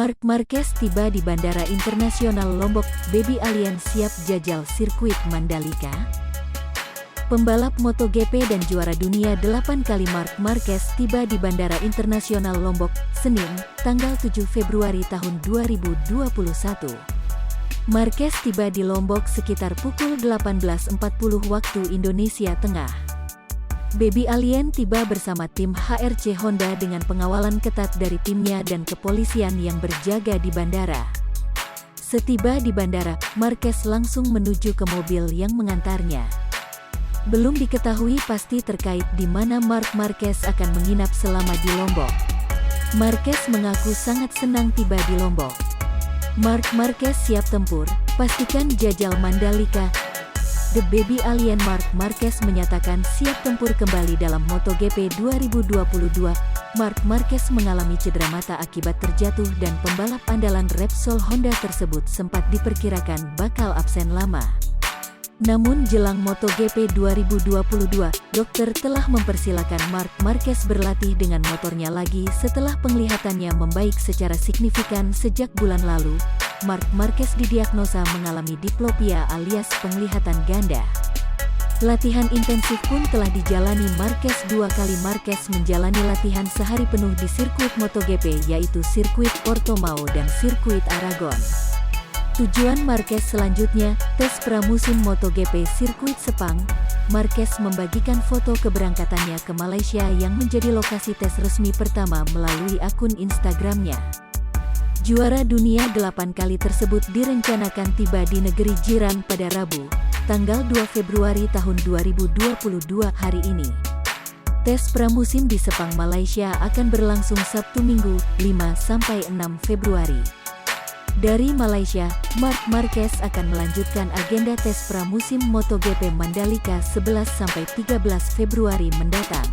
Marc Marquez tiba di Bandara Internasional Lombok. Baby Alien siap jajal sirkuit Mandalika. Pembalap MotoGP dan juara dunia 8 kali Marc Marquez tiba di Bandara Internasional Lombok, Senin, tanggal 7 Februari tahun 2021. Marquez tiba di Lombok sekitar pukul 18.40 waktu Indonesia Tengah. Baby Alien tiba bersama tim HRC Honda dengan pengawalan ketat dari timnya dan kepolisian yang berjaga di bandara. Setiba di bandara, Marquez langsung menuju ke mobil yang mengantarnya. Belum diketahui pasti terkait di mana Marc Marquez akan menginap selama di Lombok. Marquez mengaku sangat senang tiba di Lombok. Marc Marquez siap tempur, pastikan jajal Mandalika. The Baby Alien Marc Marquez menyatakan siap tempur kembali dalam MotoGP 2022. Marc Marquez mengalami cedera mata akibat terjatuh dan pembalap andalan Repsol Honda tersebut sempat diperkirakan bakal absen lama. Namun jelang MotoGP 2022, dokter telah mempersilakan Marc Marquez berlatih dengan motornya lagi setelah penglihatannya membaik secara signifikan sejak bulan lalu. Marc Marquez didiagnosa mengalami diplopia alias penglihatan ganda. Latihan intensif pun telah dijalani Marquez 2 kali. Marquez menjalani latihan sehari penuh di sirkuit MotoGP yaitu sirkuit Portimao dan sirkuit Aragon. Tujuan Marquez selanjutnya, tes pramusim MotoGP sirkuit Sepang. Marquez membagikan foto keberangkatannya ke Malaysia yang menjadi lokasi tes resmi pertama melalui akun Instagramnya. Juara dunia 8 kali tersebut direncanakan tiba di negeri jiran pada Rabu, tanggal 2 Februari tahun 2022 hari ini. Tes pramusim di Sepang, Malaysia akan berlangsung Sabtu Minggu, 5-6 Februari. Dari Malaysia, Marc Marquez akan melanjutkan agenda tes pramusim MotoGP Mandalika 11-13 Februari mendatang.